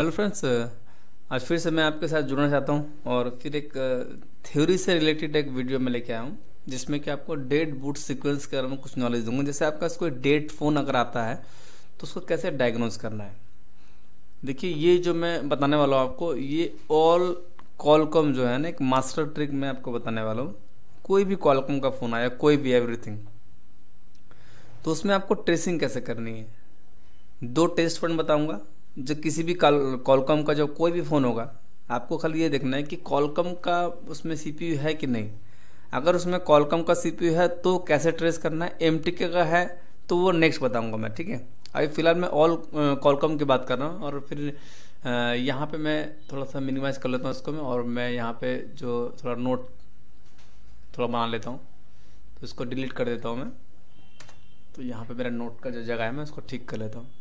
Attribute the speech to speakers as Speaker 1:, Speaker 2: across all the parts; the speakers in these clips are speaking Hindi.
Speaker 1: हेलो फ्रेंड्स, आज फिर से मैं आपके साथ जुड़ना चाहता हूं और फिर एक थ्योरी से रिलेटेड एक वीडियो में लेके आया हूं जिसमें कि आपको डेड बूट सीक्वेंस के बारे में कुछ नॉलेज दूंगा। जैसे आपका कोई डेड फ़ोन अगर आता है तो उसको कैसे डायग्नोज करना है। देखिए, ये जो मैं बताने वाला हूँ आपको, ये ऑल कॉलकॉम जो है ना, एक मास्टर ट्रिक मैं आपको बताने वाला हूँ। कोई भी कॉलकॉम का फ़ोन आया, कोई भी एवरीथिंग, तो उसमें आपको ट्रेसिंग कैसे करनी है। 2 टेस्ट फंड बताऊंगा। जो किसी भी कॉलकॉम का जो कोई भी फ़ोन होगा, आपको खाली ये देखना है कि कॉलकॉम का उसमें सीपीयू है कि नहीं। अगर उसमें कॉलकॉम का सीपीयू है तो कैसे ट्रेस करना है। एमटीके का है तो वो नेक्स्ट बताऊंगा मैं, ठीक है। अभी फिलहाल मैं ऑल कॉलकॉम की बात कर रहा हूँ और फिर यहाँ पे मैं थोड़ा सा मिनिमाइज कर लेता हूँ इसको मैं, और मैं यहाँ पे जो थोड़ा नोट थोड़ा बना लेता हूँ, तो इसको डिलीट कर देता हूँ मैं। तो यहाँ पे मेरा नोट का जो जगह है मैं उसको ठीक कर लेता हूँ।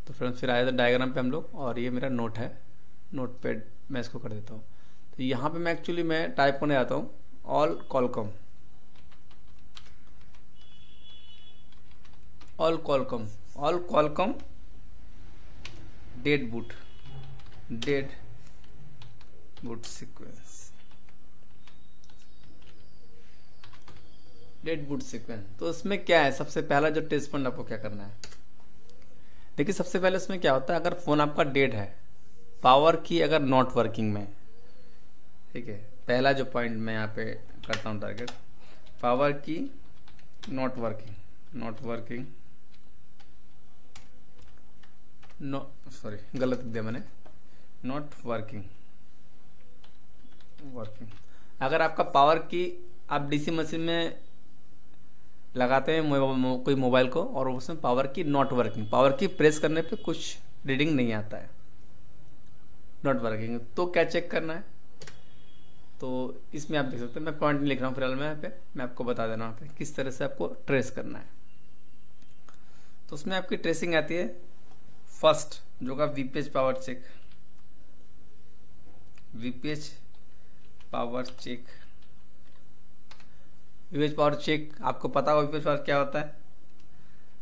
Speaker 1: तो फ्रेंड्स, फिर आया था डायग्राम पे हम लोग, और ये मेरा नोट है, नोट पैड मैं इसको कर देता हूँ। तो यहाँ पे मैं एक्चुअली मैं टाइप करने आता हूँ all Qualcomm, all Qualcomm, all Qualcomm dead boot sequence, dead boot sequence. तो इसमें क्या है, सबसे पहला जो टेस्ट पॉइंट आपको क्या करना है। देखिए, सबसे पहले इसमें क्या होता है, अगर फ़ोन आपका डेड है, पावर की अगर नॉट वर्किंग में, ठीक है, पहला जो पॉइंट मैं यहाँ पे करता हूँ टारगेट, पावर की नॉट वर्किंग, सॉरी गलत दिया मैंने, नॉट वर्किंग। अगर आपका पावर की आप डीसी मशीन में लगाते हैं कोई मोबाइल को और उसमें पावर की नॉट वर्किंग, पावर की प्रेस करने पे कुछ रीडिंग नहीं आता है, नॉट वर्किंग, तो क्या चेक करना है। तो इसमें आप देख सकते हैं, मैं पॉइंट नहीं लिख रहा हूँ फिलहाल, मैं यहाँ पे मैं आपको बता देना यहाँ पे किस तरह से आपको ट्रेस करना है। तो उसमें आपकी ट्रेसिंग आती है फर्स्ट, जो का VPH power check, VPH power check आपको पता होगा वीपीएच पावर क्या होता है।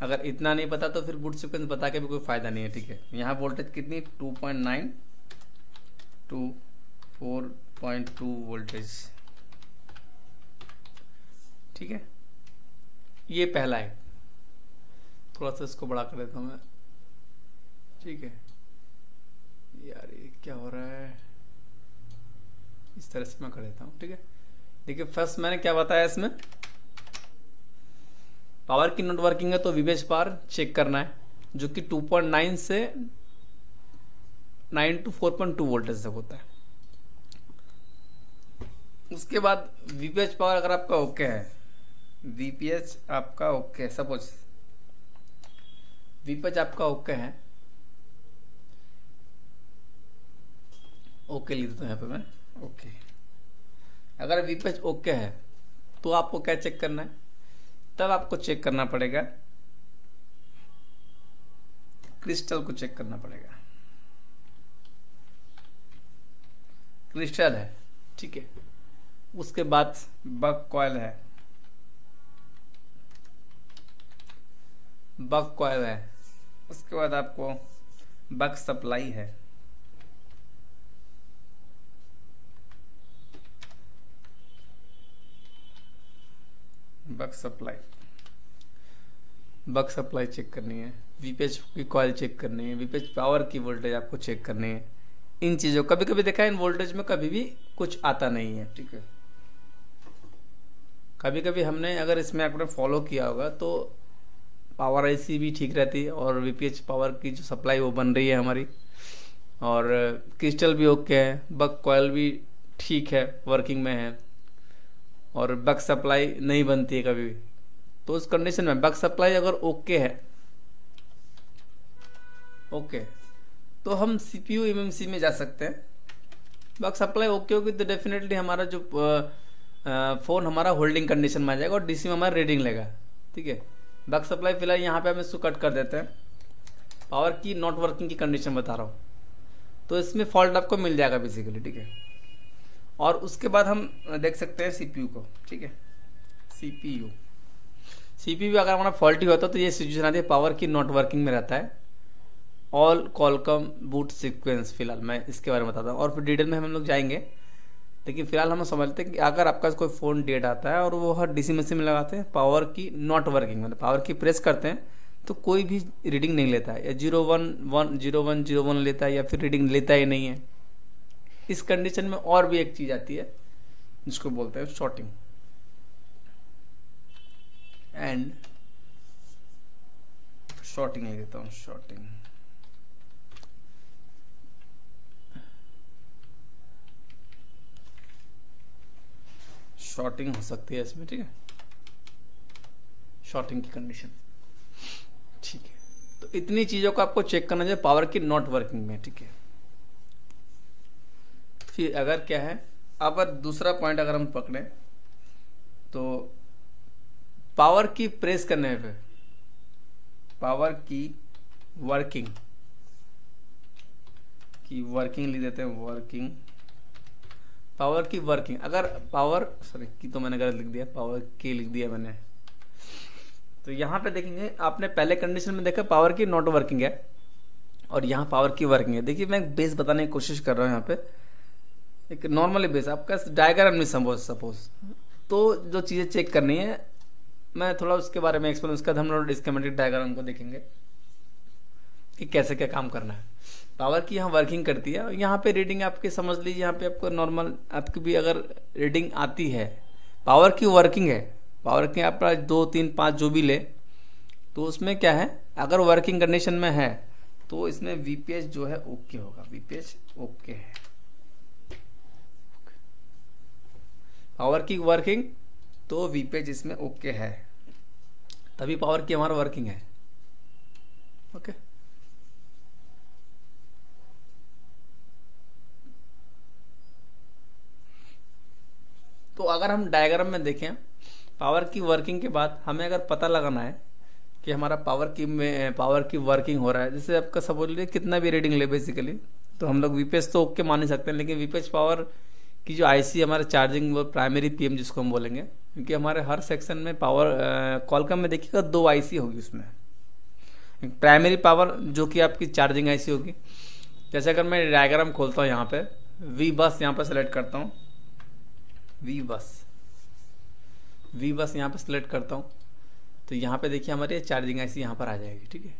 Speaker 1: अगर इतना नहीं पता तो फिर बूट सीक्वेंस बता के भी कोई फायदा नहीं है, ठीक है। यहाँ वोल्टेज कितनी, 2.9 टू 4.2 वोल्टेज, ठीक है। ये पहला है, थोड़ा सा इसको बड़ा कर देता हूँ मैं, ठीक है। यार ये क्या हो रहा है, इस तरह से मैं कर देता हूँ, ठीक है। देखिए, फर्स्ट मैंने क्या बताया, इसमें पावर की नॉट वर्किंग है तो वीपीएच पावर चेक करना है, जो कि 2.9 से 9 टू 4.2 वोल्टेज तक होता है। उसके बाद वीपीएच पावर अगर आपका ओके है, वीपीएच आपका ओके, सपोज वीपीएच आपका ओके है, ओके लिख देता हूं यहाँ पे मैं, ओके। अगर वीपीएच ओके है तो आपको क्या चेक करना है, तब आपको चेक करना पड़ेगा, क्रिस्टल को चेक करना पड़ेगा। क्रिस्टल है, ठीक है। उसके बाद बक कॉइल है, उसके बाद आपको बक सप्लाई है, बक सप्लाई चेक करनी है, वीपीएच की कॉइल चेक करनी है, वीपीएच पावर की वोल्टेज आपको चेक करनी है। इन चीज़ों, कभी कभी देखा है इन वोल्टेज में कभी भी कुछ आता नहीं है, ठीक है। कभी कभी हमने अगर इसमें आपने फॉलो किया होगा तो पावर आईसी भी ठीक रहती है और वीपीएच पावर की जो सप्लाई वो बन रही है हमारी, और क्रिस्टल भी ओके है, बक कॉइल भी ठीक है, वर्किंग में है, और बक सप्लाई नहीं बनती है कभी भी। तो उस कंडीशन में बक सप्लाई अगर ओके है, ओके, तो हम सीपीयू एमएमसी में जा सकते हैं। बक सप्लाई ओके होगी तो डेफिनेटली हमारा जो फोन हमारा होल्डिंग कंडीशन में आ जाएगा और डीसी में हमारा रीडिंग लेगा, ठीक है। बक सप्लाई फिलहाल यहाँ पे हम इसको कट कर देते हैं। पावर की नॉट वर्किंग की कंडीशन बता रहा हूँ, तो इसमें फॉल्ट आपको मिल जाएगा बेसिकली, ठीक है। और उसके बाद हम देख सकते हैं सीपीयू को, ठीक है। सीपीयू अगर हमारा फॉल्टी होता है तो ये सिचुएशन आती है, पावर की नॉट वर्किंग में रहता है ऑल कॉलकॉम बूट सीक्वेंस, फिलहाल मैं इसके बारे में बताता हूँ और फिर डिटेल में हम लोग जाएंगे। लेकिन फिलहाल हम समझते हैं कि अगर आपका कोई फ़ोन डेड आता है और वो हर डीसी मशीन में लगाते हैं, पावर की नॉट वर्किंग, मतलब पावर की प्रेस करते हैं तो कोई भी रीडिंग नहीं लेता है, या 0110 लेता है, या फिर रीडिंग लेता ही नहीं है। इस कंडीशन में और भी एक चीज़ आती है जिसको बोलते हैं शॉर्टिंग। एंड शॉर्टिंग लिख देता हूँ, शॉर्टिंग। शॉर्टिंग हो सकती है इसमें, ठीक है, शॉर्टिंग की कंडीशन, ठीक है। तो इतनी चीजों को आपको चेक करना चाहिए पावर की नॉट वर्किंग में, ठीक है। फिर अगर क्या है, अब दूसरा पॉइंट अगर हम पकड़े तो पावर की प्रेस करने पे पावर की वर्किंग लिख देते हैं, वर्किंग, पावर की वर्किंग। अगर पावर की तो मैंने गलत लिख दिया, पावर की लिख दिया मैंने। तो यहां पे देखेंगे, आपने पहले कंडीशन में देखा पावर की नॉट वर्किंग है और यहाँ पावर की वर्किंग है। देखिए मैं एक बेस बताने की कोशिश कर रहा हूँ यहाँ पे, एक नॉर्मली बेस, आपका डायग्राम नहीं सपोज तो जो चीजें चेक करनी है मैं थोड़ा उसके बारे में एक्सप्लेन, उसके बाद हम लोग स्कीमेटिक डायग्राम को देखेंगे कि कैसे क्या काम करना है। पावर की यहाँ वर्किंग करती है और यहाँ पे रीडिंग आपके समझ लीजिए, यहाँ पे आपको नॉर्मल आपकी भी अगर रीडिंग आती है, पावर की वर्किंग है, पावर की आप 2 3 5 जो भी ले, तो उसमें क्या है, अगर वर्किंग कंडीशन में है तो इसमें वीपीएच जो है ओके होगा, वीपीएच ओके है। पावर की वर्किंग तो वीपीएच इसमें ओके है, तभी पावर की हमारा वर्किंग है, ओके। तो अगर हम डायग्राम में देखें, पावर की वर्किंग के बाद हमें अगर पता लगाना है कि हमारा पावर की वर्किंग हो रहा है, जैसे आपका सब बोल रहे कितना भी रीडिंग ले बेसिकली, तो हम लोग वीपीएच तो ओके मान ही सकते हैं, लेकिन वीपीएच पावर की जो आईसी हमारे चार्जिंग, वो प्राइमरी पीएम जिसको हम बोलेंगे, क्योंकि हमारे हर सेक्शन में पावर कॉलकॉम में देखिएगा 2 आईसी होगी, उसमें प्राइमरी पावर जो कि आपकी चार्जिंग आईसी होगी। जैसे अगर मैं डायग्राम खोलता हूँ यहाँ पे, वी बस यहाँ पे सेलेक्ट करता हूँ, वी बस यहाँ पे सिलेक्ट करता हूँ, तो यहाँ पे देखिए हमारी चार्जिंग आईसी यहाँ पर आ जाएगी, ठीक है।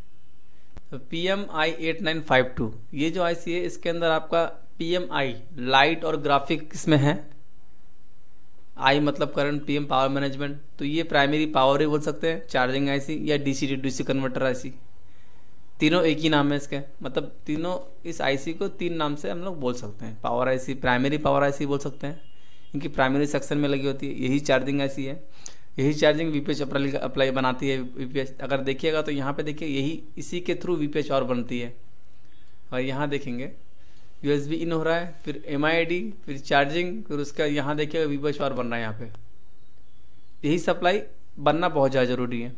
Speaker 1: तो PMI 8952 ये जो आईसी है, इसके अंदर आपका PMI लाइट और ग्राफिक इसमें है, आई मतलब करंट, PM पावर मैनेजमेंट, तो ये प्राइमरी पावर ही बोल सकते हैं, चार्जिंग आईसी या DC कन्वर्टर आईसी, तीनों एक ही नाम है इसके, मतलब तीनों इस आईसी को 3 नाम से हम लोग बोल सकते हैं। Power IC, primary power IC बोल सकते हैं, इनकी प्राइमरी सेक्शन में लगी होती है, यही चार्जिंग आईसी है, यही चार्जिंग वीपीएच अप्लाई बनाती है। वीपीएच अगर देखिएगा तो यहाँ पे देखिए यही इसी के थ्रू वीपीएच और बनती है। और यहाँ देखेंगे USB इन हो रहा है, फिर MID, फिर चार्जिंग, फिर उसका यहाँ देखिएगा वीपीएच और बन रहा है यहाँ पे। यही सप्लाई बनना बहुत ज़्यादा जरूरी है।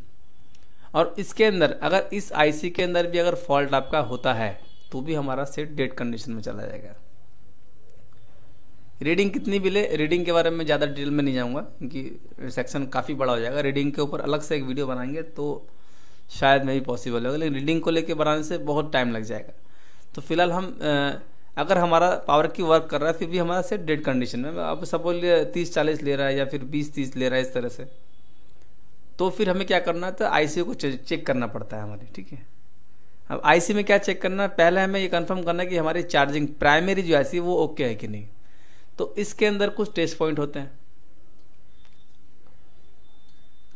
Speaker 1: और इसके अंदर अगर इस आईसी के अंदर भी अगर फॉल्ट आपका होता है तो भी हमारा सेट डेड कंडीशन में चला जाएगा। रीडिंग कितनी भी ले, रीडिंग के बारे में ज़्यादा डिटेल में नहीं जाऊंगा क्योंकि सेक्शन काफ़ी बड़ा हो जाएगा। रीडिंग के ऊपर अलग से एक वीडियो बनाएंगे तो शायद में भी पॉसिबल होगा, लेकिन रीडिंग को लेके बनाने से बहुत टाइम लग जाएगा। तो फिलहाल हम अगर हमारा पावर की वर्क कर रहा है फिर भी हमारा सेट डेड कंडीशन में, अब सपोज 30-40 ले रहा है या फिर 20-30 ले रहा है इस तरह से, तो फिर हमें क्या करना है, तो आईसी को चेक करना पड़ता है हमारी, ठीक है। अब आईसी में क्या चेक करना है, पहले हमें ये कंफर्म करना है कि हमारी चार्जिंग प्राइमरी जो आईसी वो ओके है कि नहीं। तो इसके अंदर कुछ टेस्ट पॉइंट होते हैं,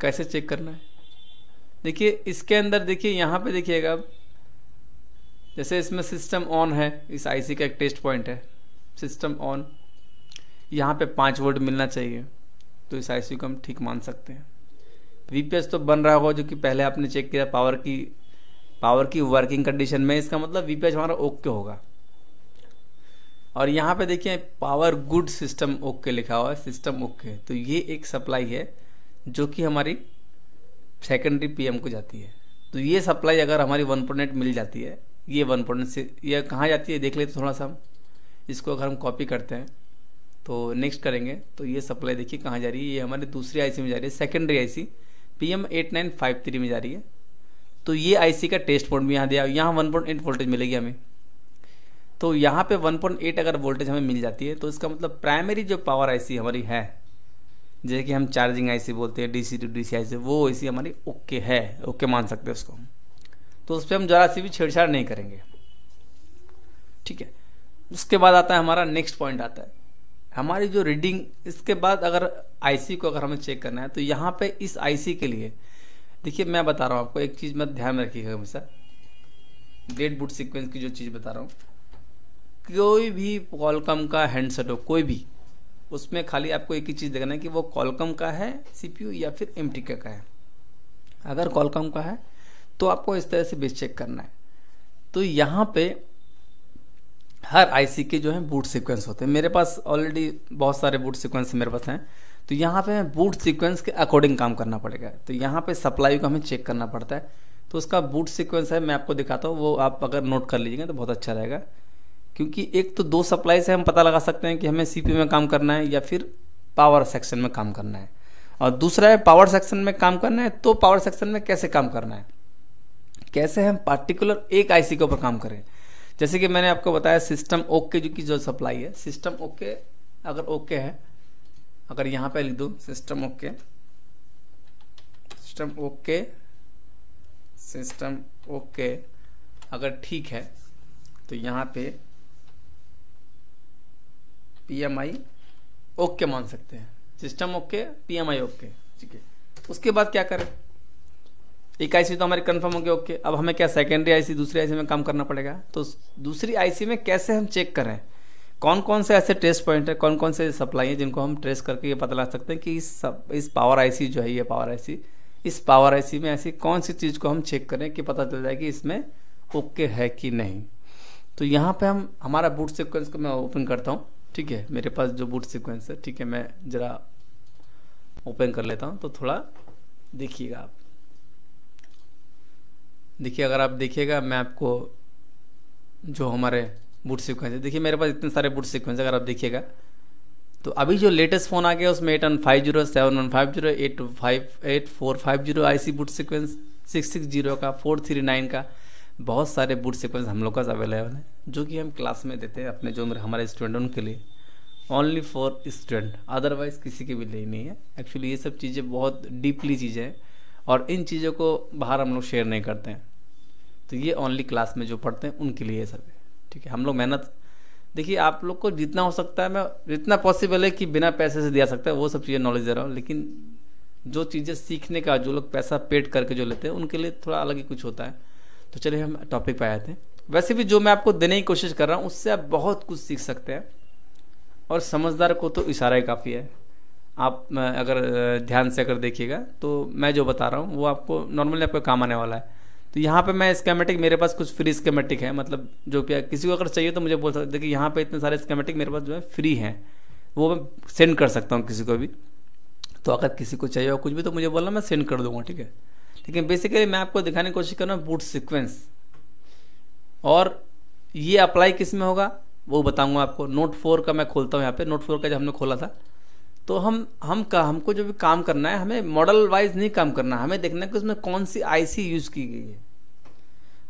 Speaker 1: कैसे चेक करना है देखिए। इसके अंदर देखिए यहाँ पे देखिएगा, जैसे इसमें सिस्टम ऑन है, इस आईसी का एक टेस्ट पॉइंट है सिस्टम ऑन, यहाँ पे 5 वोल्ट मिलना चाहिए, तो इस आईसी को हम ठीक मान सकते हैं। वीपीएच तो बन रहा होगा जो कि पहले आपने चेक किया पावर की वर्किंग कंडीशन में, इसका मतलब वीपीएच हमारा ओके होगा। और यहाँ पे देखिए पावर गुड सिस्टम ओके लिखा हुआ है, सिस्टम ओके, तो ये एक सप्लाई है जो कि हमारी सेकेंडरी पीएम को जाती है। तो ये सप्लाई अगर हमारी 1.8 मिल जाती है, ये 1.8 से ये कहाँ जाती है देख लेते थोड़ा सा हम। इसको अगर हम कॉपी करते हैं तो नेक्स्ट करेंगे तो ये सप्लाई देखिए कहाँ जा रही है, ये हमारी दूसरी आईसी में जा रही है, सेकेंडरी आईसी PM 8953 में जा रही है। तो ये आईसी का टेस्ट पॉइंट भी यहाँ दिया, यहाँ 1.8 वोल्टेज मिलेगी हमें। तो यहाँ पे 1.8 अगर वोल्टेज हमें मिल जाती है तो इसका मतलब प्राइमरी जो पावर आईसी हमारी है, जैसे कि हम चार्जिंग आईसी बोलते हैं, डीसी टू डीसी आईसी, वो आईसी हमारी ओके है, ओके मान सकते हैं उसको। तो उस पर हम जरा सी भी छेड़छाड़ नहीं करेंगे, ठीक है। उसके बाद आता है हमारा नेक्स्ट पॉइंट आता है हमारी जो रीडिंग। इसके बाद अगर आईसी को अगर हमें चेक करना है तो यहाँ पे इस आईसी के लिए देखिए, मैं बता रहा हूँ आपको एक चीज़ मत ध्यान में रखिएगा हमेशा, डेट बूट सीक्वेंस की जो चीज़ बता रहा हूँ, कोई भी कॉलकॉम का हैंडसेट हो कोई भी, उसमें खाली आपको एक ही चीज़ देखना है कि वो कॉलकॉम का है सीपीयू या फिर एमटीके का है। अगर कॉलकॉम का है तो आपको इस तरह से बेस चेक करना है। तो यहाँ पे हर आईसी के जो है बूट सीक्वेंस होते हैं। मेरे पास ऑलरेडी बहुत सारे बूट सीक्वेंस मेरे पास हैं, तो यहाँ पे बूट सीक्वेंस के अकॉर्डिंग काम करना पड़ेगा। तो यहाँ पे सप्लाई को हमें चेक करना पड़ता है, तो उसका बूट सीक्वेंस है, मैं आपको दिखाता हूँ, वो आप अगर नोट कर लीजिएगा तो बहुत अच्छा रहेगा। क्योंकि एक तो 2 सप्लाई से हम पता लगा सकते हैं कि हमें सीपीयू में काम करना है या फिर पावर सेक्शन में काम करना है, और दूसरा है पावर सेक्शन में काम करना है तो पावर सेक्शन में कैसे काम करना है, कैसे हम पार्टिकुलर एक आईसी के ऊपर काम करें। जैसे कि मैंने आपको बताया सिस्टम ओके जो सप्लाई है, सिस्टम ओके अगर ओके है, अगर यहाँ पे लिख दो system okay, system okay, system okay अगर ठीक है तो यहाँ पे पीएमआई ओके मान सकते हैं, सिस्टम ओके पीएमआई ओके, ठीक है। उसके बाद क्या करें, एक आईसी तो हमारी कंफर्म हो गया ओके, अब हमें क्या सेकेंडरी आईसी दूसरी आईसी में काम करना पड़ेगा। तो दूसरी आईसी में कैसे हम चेक करें कौन कौन से ऐसे टेस्ट पॉइंट है, कौन कौन से सप्लाई है जिनको हम ट्रेस करके ये पता लगा सकते हैं कि इस पावर आईसी जो है, ये पावर आईसी, इस पावर आईसी में ऐसी कौन सी चीज़ को हम चेक करें कि पता चल जाए कि इसमें ओके है कि नहीं। तो यहाँ पे हम हमारा बूट सीक्वेंस को मैं ओपन करता हूँ, ठीक है। मेरे पास जो बूट सीक्वेंस है, ठीक है, मैं ज़रा ओपन कर लेता हूँ तो थोड़ा देखिएगा आप। देखिए अगर आप देखिएगा मैं आपको जो हमारे बूट सीक्वेंस है, देखिए मेरे पास इतने सारे बूट सीक्वेंस अगर आप देखिएगा तो अभी जो लेटेस्ट फ़ोन आ गया उसमें 8150, 7150, 8450 आईसी बूट सीक्वेंस, 660 का, 439 का, बहुत सारे बूट सीक्वेंस हम लोग का अवेलेबल है जो कि हम क्लास में देते हैं अपने जो हमारे स्टूडेंट उनके लिए, ओनली फॉर स्टूडेंट, अदरवाइज किसी के भी लिए नहीं है। एक्चुअली ये सब चीज़ें बहुत डीपली चीज़ें हैं और इन चीज़ों को बाहर हम लोग शेयर नहीं करते हैं। तो ये ओनली क्लास में जो पढ़ते हैं उनके लिए सब है, ठीक है। हम लोग मेहनत, देखिए आप लोग को जितना हो सकता है, मैं जितना पॉसिबल है कि बिना पैसे से दिया सकता है वो सब चीज़ें नॉलेज दे रहा हूँ, लेकिन जो चीज़ें सीखने का जो लोग पैसा पेड करके जो लेते हैं उनके लिए थोड़ा अलग ही कुछ होता है। तो चलिए हम टॉपिक पे आते हैं। वैसे भी जो मैं आपको देने की कोशिश कर रहा हूँ उससे आप बहुत कुछ सीख सकते हैं, और समझदार को तो इशारा ही काफ़ी है। आप अगर ध्यान से अगर देखिएगा तो मैं जो बता रहा हूँ वो आपको नॉर्मली आपको काम आने वाला है। तो यहाँ पे मैं स्कीमेटिक, मेरे पास कुछ फ्री स्कीमेटिक है, मतलब जो कि किसी को अगर चाहिए तो मुझे बोल सकते, देखिए यहाँ पे इतने सारे स्कीमेटिक मेरे पास जो है फ्री हैं, वो मैं सेंड कर सकता हूँ किसी को भी। तो अगर किसी को चाहिए हो कुछ भी तो मुझे बोलना, मैं सेंड कर दूंगा, ठीक है। लेकिन बेसिकली मैं आपको दिखाने की कोशिश कर रहा हूँ बूट सीक्वेंस, और ये अप्लाई किस में होगा वो बताऊँगा आपको। नोट 4 का मैं खोलता हूँ यहाँ पे, नोट 4 का जब हमने खोला था तो हमको जो भी काम करना है, हमें मॉडल वाइज नहीं काम करना, हमें देखना है कि उसमें कौन सी आईसी यूज़ की गई है।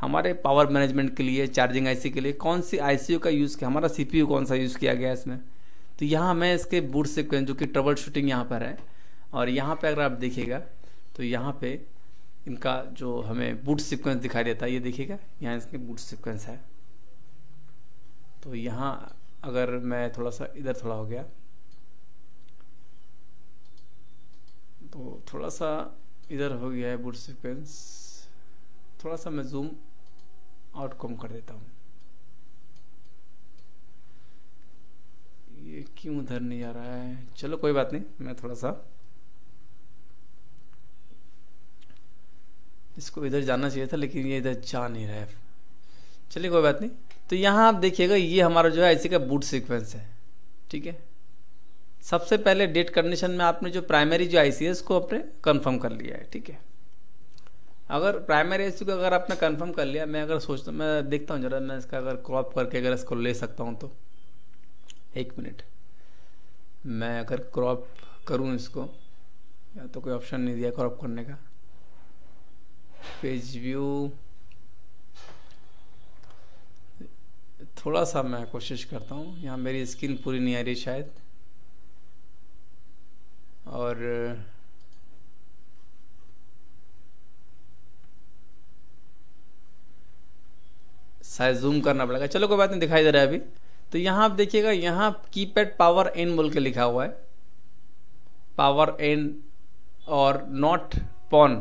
Speaker 1: हमारे पावर मैनेजमेंट के लिए, चार्जिंग आईसी के लिए कौन सी आईसीयू का यूज़ किया, हमारा सीपीयू कौन सा यूज़ किया गया इसमें। तो यहाँ मैं इसके बूट सीक्वेंस जो कि ट्रबल शूटिंग यहाँ पर है, और यहाँ पे अगर आप देखिएगा तो यहाँ पे इनका जो हमें बूट सीक्वेंस दिखाई देता है, ये देखिएगा यहाँ इसके बूट सीक्वेंस है। तो यहाँ अगर मैं थोड़ा सा इधर थोड़ा हो गया तो थोड़ा सा इधर हो गया है बूट सीक्वेंस, थोड़ा सा मैं जूम आउट कम कर देता हूँ। ये क्यों उधर नहीं आ रहा है, चलो कोई बात नहीं, मैं थोड़ा सा इसको इधर जाना चाहिए था लेकिन ये इधर जा नहीं रहा है, चलिए कोई बात नहीं। तो यहाँ आप देखिएगा ये हमारा जो है ऐसे का बूट सीक्वेंस है, ठीक है। सबसे पहले डेट कंडीशन में आपने जो प्राइमरी जो आईसी है उसको आपने कंफर्म कर लिया है, ठीक है। अगर प्राइमरी आईसी को अगर आपने कंफर्म कर लिया, मैं अगर सोचता, मैं देखता हूँ जरा, मैं इसका अगर क्रॉप करके अगर इसको ले सकता हूँ तो 1 मिनट, मैं अगर क्रॉप करूँ इसको, या तो कोई ऑप्शन नहीं दिया क्रॉप करने का, पेज व्यू, थोड़ा सा मैं कोशिश करता हूँ, यहाँ मेरी स्क्रीन पूरी नहीं आ रही शायद, और शायद जूम करना पड़ेगा, चलो कोई बात नहीं, दिखाई दे रहा है अभी। तो यहाँ आप देखिएगा, यहाँ कीपैड पावर एन बोल के लिखा हुआ है, पावर एन और नॉट पॉन।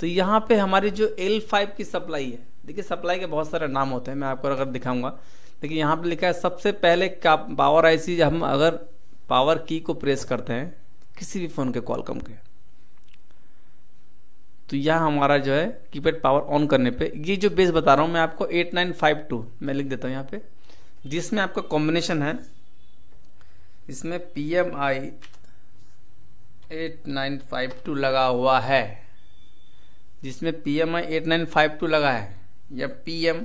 Speaker 1: तो यहाँ पे हमारी जो L5 की सप्लाई है, देखिए सप्लाई के बहुत सारे नाम होते हैं, मैं आपको अगर दिखाऊंगा। देखिए यहाँ पे लिखा है सबसे पहले पावर आईसी, हम अगर पावर की को प्रेस करते हैं किसी भी फ़ोन के क्वालकॉम के, तो यहाँ हमारा जो है कीपैड पावर ऑन करने पे ये जो बेस बता रहा हूँ मैं आपको 8952 मैं लिख देता हूँ यहाँ पे, जिसमें आपका कॉम्बिनेशन है, इसमें PMI 8952 लगा हुआ है, जिसमें PMI 8952 लगा है, या PM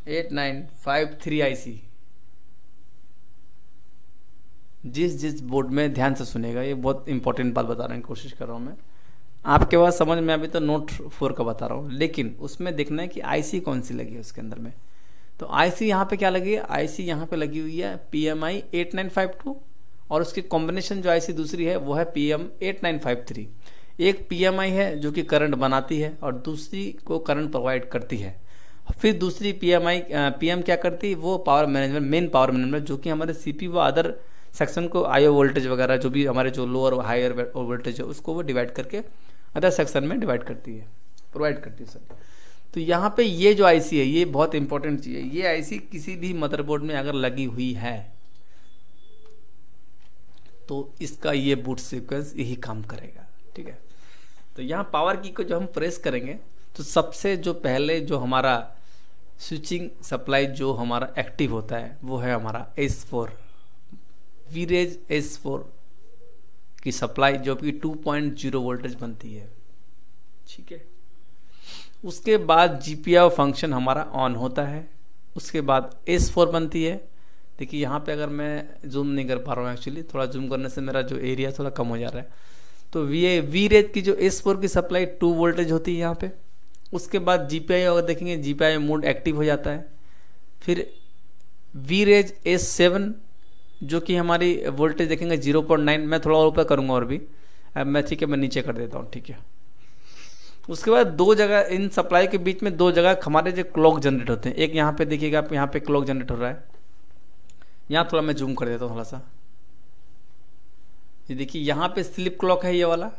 Speaker 1: 8953 IC। जिस बोर्ड में ध्यान से सुनेगा, ये बहुत इंपॉर्टेंट बात बताने की कोशिश कर रहा हूँ मैं आपके पास समझ में। अभी तो नोट 4 का बता रहा हूँ, लेकिन उसमें देखना है कि आईसी कौन सी लगी है उसके अंदर में। तो आईसी यहाँ पे क्या लगी है, आईसी यहाँ पे लगी हुई है PMI 8952, और उसकी कॉम्बिनेशन जो आईसी दूसरी है वो है PM 8953। एक PMI है जो कि करंट बनाती है और दूसरी को करंट प्रोवाइड करती है। फिर दूसरी PM क्या करती है, वो power management, main power management, जो कि हमारे CPU व अदर सेक्शन को IO वोल्टेज वगैरह जो भी हमारे जो लोअर और हायर वोल्टेज है उसको वो डिवाइड करके अदर सेक्शन में डिवाइड करती है, प्रोवाइड करती है सर। तो यहाँ पे ये जो आईसी है ये बहुत इंपॉर्टेंट चीज़ है। ये आईसी किसी भी मदरबोर्ड में अगर लगी हुई है तो इसका ये बूट सीक्वेंस यही काम करेगा, ठीक है। तो यहाँ पावर की को जो हम प्रेस करेंगे तो सबसे जो पहले जो हमारा स्विचिंग सप्लाई जो हमारा एक्टिव होता है वो है हमारा S4 वीरेज S4 की सप्लाई, जो कि 2.0 वोल्टेज बनती है, ठीक है। उसके बाद GPIO फंक्शन हमारा ऑन होता है, उसके बाद S4 बनती है। देखिए यहाँ पे अगर मैं जूम नहीं कर पा रहा हूँ, एक्चुअली थोड़ा जूम करने से मेरा जो एरिया थोड़ा कम हो जा रहा है। तो वीरेज की जो S4 की सप्लाई 2 वोल्टेज होती है यहाँ पे। उसके बाद GPIO अगर देखेंगे GPIO मोड एक्टिव हो जाता है। फिर वीरेज S7 जो कि हमारी वोल्टेज देखेंगे 0.9, मैं थोड़ा और ऊपर करूँगा और भी, मैं ठीक है मैं नीचे कर देता हूँ, ठीक है। उसके बाद दो जगह इन सप्लाई के बीच में दो जगह हमारे जो क्लॉक जनरेट होते हैं, एक यहाँ पे देखिएगा आप, यहाँ पे क्लॉक जनरेट हो रहा है। यहाँ थोड़ा मैं जूम कर देता हूँ थोड़ा सा, ये देखिए यहाँ पे स्लिप क्लॉक है ये वाला,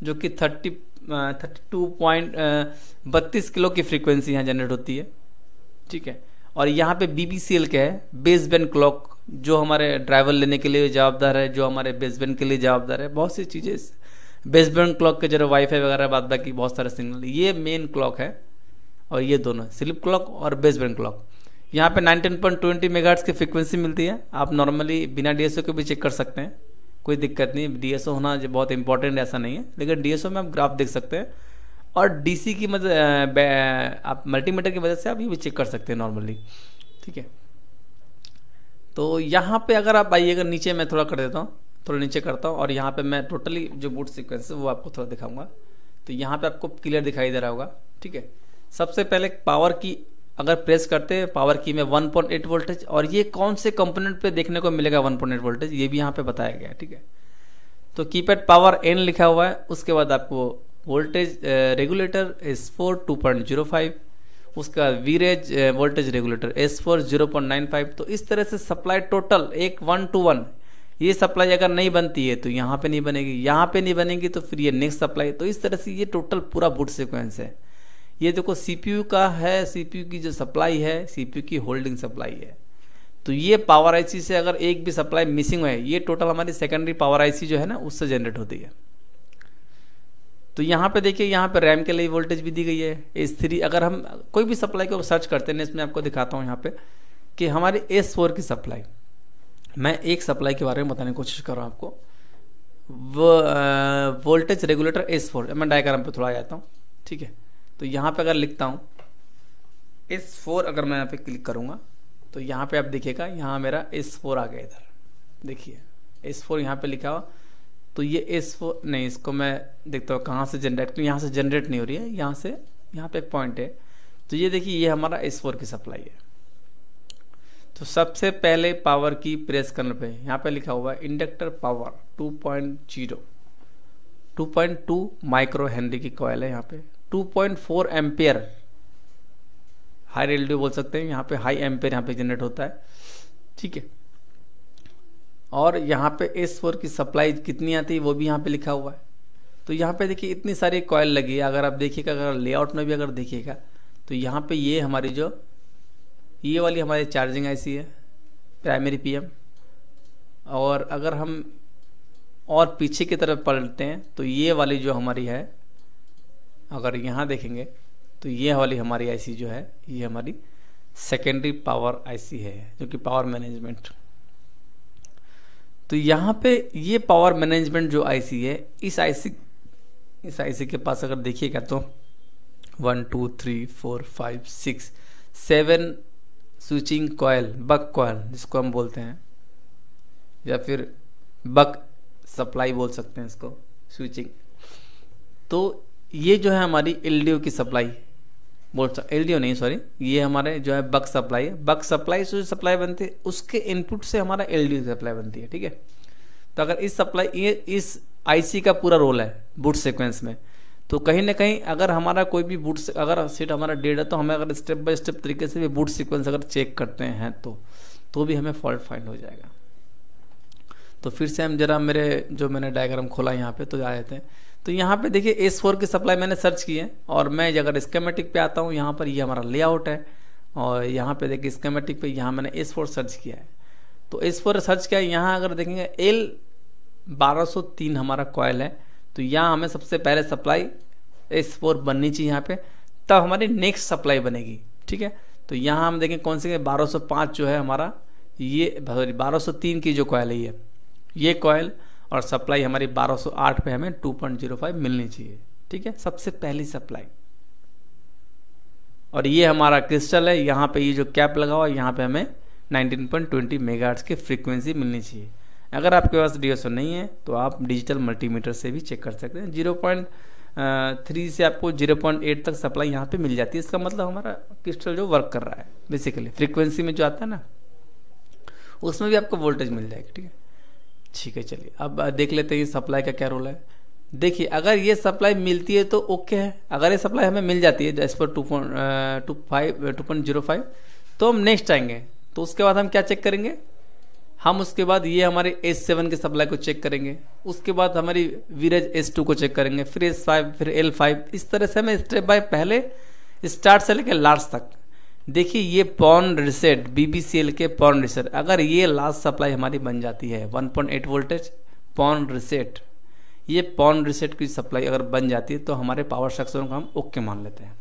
Speaker 1: जो कि 32.32 किलो की फ्रीक्वेंसी यहाँ जनरेट होती है, ठीक है। और यहाँ पे BBCL का है बेस बैंड क्लॉक, जो हमारे ड्राइवर लेने के लिए जवाबदार है, जो हमारे बेस बैंड के लिए जवाबदार है। बहुत सी चीज़ें बेस बैंड क्लॉक के जरा वाईफाई वगैरह बाद बाकी बहुत सारे सिग्नल, ये मेन क्लॉक है। और ये दोनों स्लिप क्लॉक और बेस बैंड क्लॉक, यहाँ पे 19.20 मेगाहर्ट्ज़ की फ्रीक्वेंसी मिलती है। आप नॉर्मली बिना DSO के भी चेक कर सकते हैं, कोई दिक्कत नहीं। DSO होना जो बहुत इंपॉर्टेंट ऐसा नहीं है, लेकिन DSO में आप ग्राफ देख सकते हैं। और DC की मतलब आप मल्टीमीटर की वजह से आप ये भी चेक कर सकते हैं नॉर्मली, ठीक है। तो यहाँ पे अगर आप आइएगा नीचे, मैं थोड़ा कर देता हूँ, थोड़ा नीचे करता हूँ, और यहाँ पे मैं टोटली जो बूट सीक्वेंस है वो आपको थोड़ा दिखाऊंगा। तो यहाँ पे आपको क्लियर दिखाई दे रहा होगा, ठीक है। सबसे पहले पावर की अगर प्रेस करते हैं, पावर की में 1.8 वोल्टेज, और ये कौन से कंपोनेंट पे देखने को मिलेगा 1.8 वोल्टेज, ये भी यहाँ पे बताया गया है, ठीक है। तो कीपैड पावर N लिखा हुआ है। उसके बाद आपको वोल्टेज रेगुलेटर S4 2.05, उसका वीरेज वोल्टेज रेगुलेटर S4 0.95। तो इस तरह से सप्लाई टोटल एक 1 to 1, ये सप्लाई अगर नहीं बनती है तो यहाँ पे नहीं बनेगी, यहाँ पे नहीं बनेगी तो फिर ये नेक्स्ट सप्लाई। तो इस तरह से ये टोटल पूरा बूट सीक्वेंस है। ये देखो CPU का है, CPU की जो सप्लाई है, CPU की होल्डिंग सप्लाई है। तो ये पावर आईसी से अगर एक भी सप्लाई मिसिंग है, ये टोटल हमारी सेकेंडरी पावर आईसी जो है ना उससे जनरेट होती है। तो यहाँ पे देखिए, यहाँ पे रैम के लिए वोल्टेज भी दी गई है S3। अगर हम कोई भी सप्लाई को सर्च करते हैं, इसमें आपको दिखाता हूँ यहाँ पे कि हमारी S4 की सप्लाई, मैं एक सप्लाई के बारे में बताने की कोशिश कर रहा हूँ आपको। वो वोल्टेज रेगुलेटर S4, मैं डायग्राम पे थोड़ा आ जाता हूँ, ठीक है। तो यहाँ पे अगर लिखता हूँ S4, अगर मैं यहाँ पे क्लिक करूँगा तो यहाँ पे आप देखिएगा, यहाँ मेरा S4 आ गया। इधर देखिए S4 यहाँ पे लिखा हुआ तो ये S4 नहीं, इसको मैं देखता हूँ कहाँ से जनरेट, यहाँ से जनरेट नहीं हो रही है, यहाँ से यहाँ पे एक पॉइंट है। तो ये देखिए ये हमारा S4 की सप्लाई है। तो सबसे पहले पावर की प्रेस करने पे यहाँ पे लिखा हुआ है इंडक्टर पावर 2.2 माइक्रो हेनरी की कॉइल है। यहाँ पे 2.4 एम्पियर हाई एलडीओ बोल सकते हैं, यहाँ पे हाई एम्पियर यहाँ पे जनरेट होता है, ठीक है। और यहाँ पे S4 की सप्लाई कितनी आती है वो भी यहाँ पे लिखा हुआ है। तो यहाँ पे देखिए इतनी सारी कॉइल लगी है। अगर आप देखिएगा, अगर लेआउट में भी अगर देखिएगा तो यहाँ पे ये हमारी जो ये वाली हमारी चार्जिंग आईसी है, प्राइमरी पीएम। और अगर हम और पीछे की तरफ पलटते हैं तो ये वाली जो हमारी है, अगर यहाँ देखेंगे तो ये वाली हमारी आईसी जो है ये हमारी सेकेंडरी पावर आईसी है, जो कि पावर मैनेजमेंट। तो यहाँ पे ये पावर मैनेजमेंट जो आईसी है, इस आईसी के पास अगर देखिएगा तो 1 2 3 4 5 6 7 स्विचिंग कॉयल, बक कॉयल जिसको हम बोलते हैं, या फिर बक सप्लाई बोल सकते हैं इसको, स्विचिंग। तो ये जो है हमारी एलडीओ की सप्लाई, एलडीओ नहीं सॉरी, ये हमारे जो है बक सप्लाई है। बक सप्लाई से जो सप्लाई बनती है उसके इनपुट से हमारा एलडीओ की सप्लाई बनती है, ठीक है। तो अगर इस सप्लाई, ये इस आईसी का पूरा रोल है बूट सीक्वेंस में। तो कहीं ना कहीं अगर हमारा कोई भी बूट, अगर सेट हमारा डेड है तो हमें अगर स्टेप बाय स्टेप तरीके से भी बूट सीक्वेंस अगर चेक करते हैं तो भी हमें फॉल्ट फाइंड हो जाएगा। तो फिर से हम जरा मेरे जो मैंने डायग्राम खोला यहाँ पे तो आए थे। तो यहाँ पे देखिए S4 की सप्लाई मैंने सर्च की है, और मैं अगर स्कीमेटिक पे आता हूँ यहाँ पर ये हमारा लेआउट है, और यहाँ पे देखिए स्कीमेटिक पे यहाँ मैंने S4 सर्च किया है। तो S4 सर्च किया, यहाँ अगर देखेंगे L1203 हमारा कॉयल है। तो यहाँ हमें सबसे पहले सप्लाई S4 बननी चाहिए यहाँ पे, तब हमारी नेक्स्ट सप्लाई बनेगी, ठीक है। तो यहाँ हम देखें कौन सी 1205 जो है हमारा, ये 1203 की जो कॉयल है ये कॉयल, और सप्लाई हमारी 1208 पे हमें 2.05 मिलनी चाहिए, ठीक है, सबसे पहली सप्लाई। और ये हमारा क्रिस्टल है, यहाँ पे ये जो कैप लगा हुआ है यहाँ पे हमें 19.20 मेगाहर्ट्ज की फ्रीक्वेंसी मिलनी चाहिए। अगर आपके पास डीएसओ नहीं है तो आप डिजिटल मल्टीमीटर से भी चेक कर सकते हैं। 0.3 से आपको 0.8 तक सप्लाई यहाँ पे मिल जाती है। इसका मतलब हमारा क्रिस्टल जो वर्क कर रहा है, बेसिकली फ्रीक्वेंसी में जो आता है ना उसमें भी आपको वोल्टेज मिल जाएगी, ठीक है। ठीक है, चलिए अब देख लेते हैं सप्लाई का क्या रोल है। देखिए अगर ये सप्लाई मिलती है तो ओके है। अगर ये सप्लाई हमें मिल जाती है जैसे पर 2.05 तो हम नेक्स्ट आएंगे। तो उसके बाद हम क्या चेक करेंगे, हम उसके बाद ये हमारे S7 की सप्लाई को चेक करेंगे, उसके बाद हमारी वीरेज S2 को चेक करेंगे, फिर S5, फिर L5। इस तरह से हमें स्टेप बाय पहले स्टार्ट से लेकर लास्ट तक। देखिए ये पॉन रिसेट, BBCL के पॉन रिसेट, अगर ये लास्ट सप्लाई हमारी बन जाती है 1.8 वोल्टेज पॉन रिसेट, ये पॉन रिसेट की सप्लाई अगर बन जाती है तो हमारे पावर सेक्शन को हम ओके मान लेते हैं।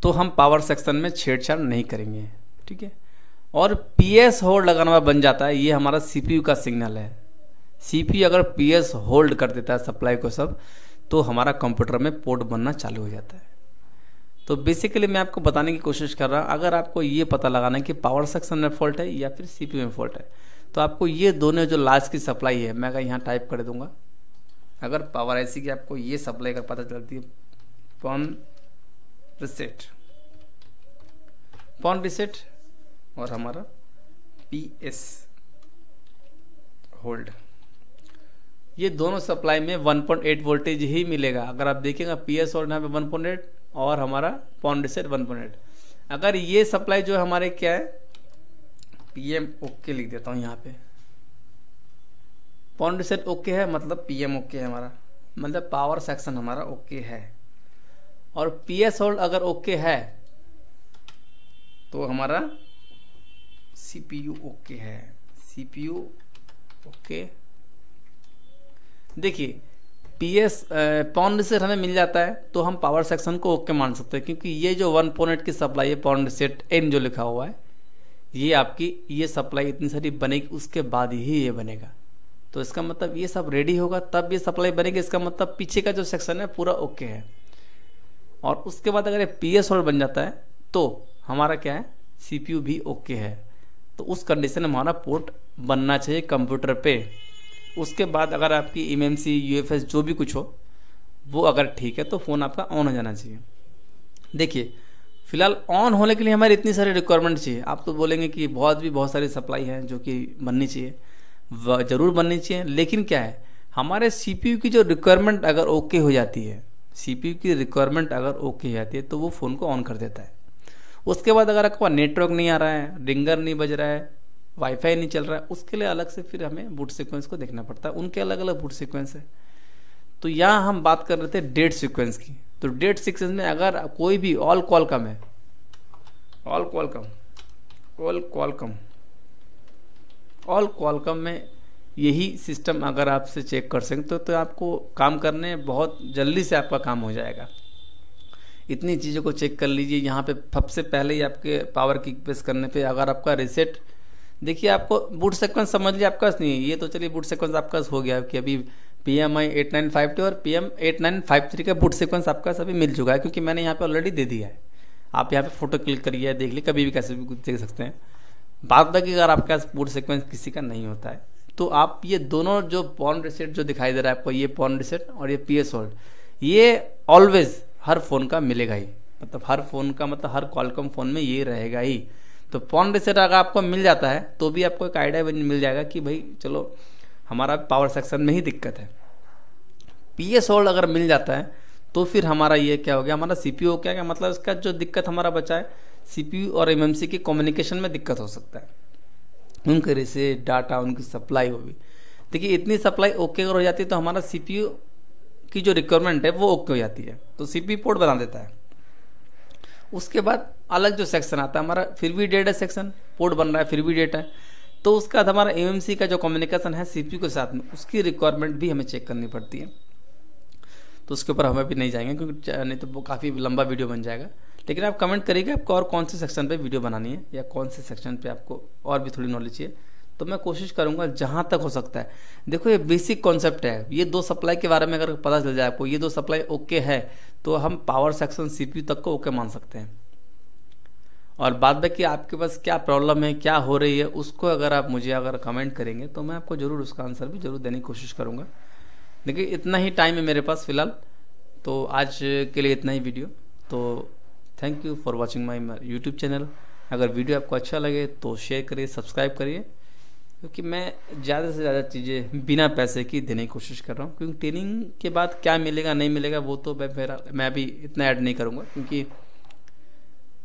Speaker 1: तो हम पावर सेक्शन में छेड़छाड़ नहीं करेंगे, ठीक है। और PS होल्ड अगर हमारा बन जाता है, ये हमारा CPU का सिग्नल है। CPU अगर PS होल्ड कर देता है सप्लाई को सब, तो हमारा कंप्यूटर में पोर्ट बनना चालू हो जाता है। तो बेसिकली मैं आपको बताने की कोशिश कर रहा हूँ, अगर आपको ये पता लगाना है कि पावर सेक्शन में फॉल्ट है या फिर CPU में फॉल्ट है, तो आपको ये दोनों जो लास्ट की सप्लाई है, मैं अगर यहाँ टाइप कर दूंगा, अगर पावर आईसी की आपको ये सप्लाई का पता चलती है पॉन रिसेट और हमारा PS होल्ड, ये दोनों सप्लाई में 1.8 वोल्टेज ही मिलेगा। अगर आप देखिएगा PS होल्ड यहाँ पे 1.8 और हमारा पॉन रिसेट 1.8। अगर ये सप्लाई जो हमारे क्या है, PM ओके लिख देता हूँ यहाँ पे, पॉन रिसेट ओके है मतलब PM ओके है हमारा, मतलब पावर सेक्शन हमारा ओके है। और PS होल्ड अगर ओके है तो हमारा CPU ओके है, CPU ओके। देखिए PS पॉन रिसेट हमें मिल जाता है तो हम पावर सेक्शन को ओके मान सकते हैं, क्योंकि ये जो 1.8 की सप्लाई है पॉन रिसेट N जो लिखा हुआ है, ये आपकी ये सप्लाई इतनी सारी बनेगी उसके बाद ही ये बनेगा। तो इसका मतलब ये सब रेडी होगा तब ये सप्लाई बनेगी, इसका मतलब पीछे का जो सेक्शन है पूरा ओके है। और उसके बाद अगर ये PS होल्ड बन जाता है तो हमारा क्या है, CPU भी ओके है। तो उस कंडीशन में हमारा पोर्ट बनना चाहिए कंप्यूटर पे। उसके बाद अगर आपकी eMMC UFS जो भी कुछ हो वो अगर ठीक है तो फ़ोन आपका ऑन हो जाना चाहिए। देखिए फिलहाल ऑन होने के लिए हमारी इतनी सारी रिक्वायरमेंट चाहिए। आप तो बोलेंगे कि बहुत सारी सप्लाई है जो कि बननी चाहिए, ज़रूर बननी चाहिए, लेकिन क्या है हमारे CPU की जो रिक्वायरमेंट अगर ओके हो जाती है, CPU की रिक्वायरमेंट अगर ओके हो जाती है तो वो फ़ोन को ऑन कर देता है। उसके बाद अगर आपका नेटवर्क नहीं आ रहा है, रिंगर नहीं बज रहा है, वाईफाई नहीं चल रहा है, उसके लिए अलग से फिर हमें बूट सीक्वेंस को देखना पड़ता है। उनके अलग अलग बूट सीक्वेंस है। तो यहाँ हम बात कर रहे थे डेट सीक्वेंस की। तो डेट सीक्वेंस में अगर कोई भी ऑल क्वालकॉम है, ऑल क्वालकॉम में यही सिस्टम अगर आपसे चेक कर सकते तो आपको काम करने बहुत जल्दी से आपका काम हो जाएगा। इतनी चीज़ों को चेक कर लीजिए। यहाँ पे सबसे पहले ही आपके पावर की प्रेस करने पे अगर आपका रीसेट, देखिए आपको बूट सीक्वेंस समझ लिया आपका नहीं है ये तो चलिए बूट सीक्वेंस आपका हो गया कि अभी PMI 8952 और PM 8953 का बूट सीक्वेंस आपका सभी मिल चुका है, क्योंकि मैंने यहाँ पे ऑलरेडी दे दिया है। आप यहाँ पे फोटो क्लिक करिए, देख लीजिए, कभी भी कैसे भी कुछ देख सकते हैं। बात बाकी अगर आपके पास बूट सीक्वेंस किसी का नहीं होता है तो आप ये दोनों जो पॉन रीसेट जो दिखाई दे रहा है आपको, ये पॉन रीसेट और ये PS होल्ड, ये ऑलवेज हर फ़ोन का मिलेगा ही, मतलब हर फ़ोन का, मतलब हर क्वालकॉम फ़ोन में ये रहेगा ही। तो पॉन रीसेट अगर आपको मिल जाता है तो भी आपको एक आइडिया मिल जाएगा कि भाई चलो हमारा पावर सेक्शन में ही दिक्कत है। PS होल्ड अगर मिल जाता है तो फिर हमारा ये क्या हो गया, हमारा CPU क्या क्या, मतलब इसका जो दिक्कत हमारा बचा है CPU और eMMC की कम्युनिकेशन में दिक्कत हो सकता है, उनके रीसेट डाटा उनकी सप्लाई हो भी। देखिए इतनी सप्लाई ओके हो जाती है तो हमारा CPU की जो रिक्वायरमेंट है वो ओके हो जाती है, तो CPU पोर्ट बना देता है। उसके बाद अलग जो सेक्शन आता है हमारा, फिर भी डेटा सेक्शन, पोर्ट बन रहा है फिर भी डेटा है, तो उसका बाद हमारा eMMC का जो कम्युनिकेशन है CPU के साथ में, उसकी रिक्वायरमेंट भी हमें चेक करनी पड़ती है। तो उसके ऊपर हमें भी नहीं जाएंगे क्योंकि नहीं तो वो काफ़ी लंबा वीडियो बन जाएगा। लेकिन आप कमेंट करिएगा आपको और कौन से सेक्शन पे वीडियो बनानी है या कौन से सेक्शन पे आपको और भी थोड़ी नॉलेज चाहिए, तो मैं कोशिश करूंगा जहां तक हो सकता है। देखो ये बेसिक कॉन्सेप्ट है, ये दो सप्लाई के बारे में अगर पता चल जाए आपको, ये दो सप्लाई ओके है तो हम पावर सेक्शन CPU तक को ओके मान सकते हैं। और बाद बाकी आपके पास क्या प्रॉब्लम है, क्या हो रही है, उसको अगर आप मुझे अगर कमेंट करेंगे तो मैं आपको ज़रूर उसका आंसर भी जरूर देने की कोशिश करूँगा। देखिए इतना ही टाइम है मेरे पास फ़िलहाल, तो आज के लिए इतना ही वीडियो। तो thank you for watching my YouTube channel. अगर वीडियो आपको अच्छा लगे तो शेयर करिए, सब्सक्राइब करिए, क्योंकि मैं ज़्यादा से ज़्यादा चीज़ें बिना पैसे की देने की कोशिश कर रहा हूँ। क्योंकि ट्रेनिंग के बाद क्या मिलेगा नहीं मिलेगा वो तो मैं अभी इतना ऐड नहीं करूँगा, क्योंकि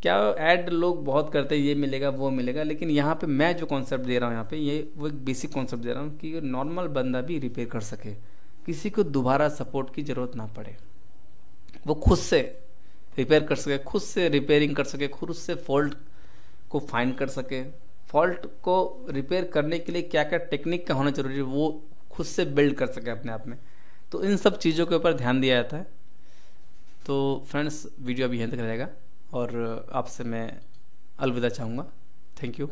Speaker 1: क्या ऐड लोग बहुत करते हैं ये मिलेगा वो मिलेगा, लेकिन यहाँ पे मैं जो कॉन्सेप्ट दे रहा हूँ यहाँ पे ये वो एक बेसिक कॉन्सेप्ट दे रहा हूँ कि नॉर्मल बंदा भी रिपेयर कर सके, किसी को दोबारा सपोर्ट की ज़रूरत ना पड़े, वो खुद से रिपेयर कर सके, खुद से रिपेयरिंग कर सके, खुद से फॉल्ट को फाइंड कर सके, फॉल्ट को रिपेयर करने के लिए क्या क्या टेक्निक का होना जरूरी है वो खुद से बिल्ड कर सके अपने आप में। तो इन सब चीज़ों के ऊपर ध्यान दिया जाता है। तो फ्रेंड्स वीडियो अभी यहाँ तक रहेगा और आपसे मैं अलविदा चाहूँगा। Thank you.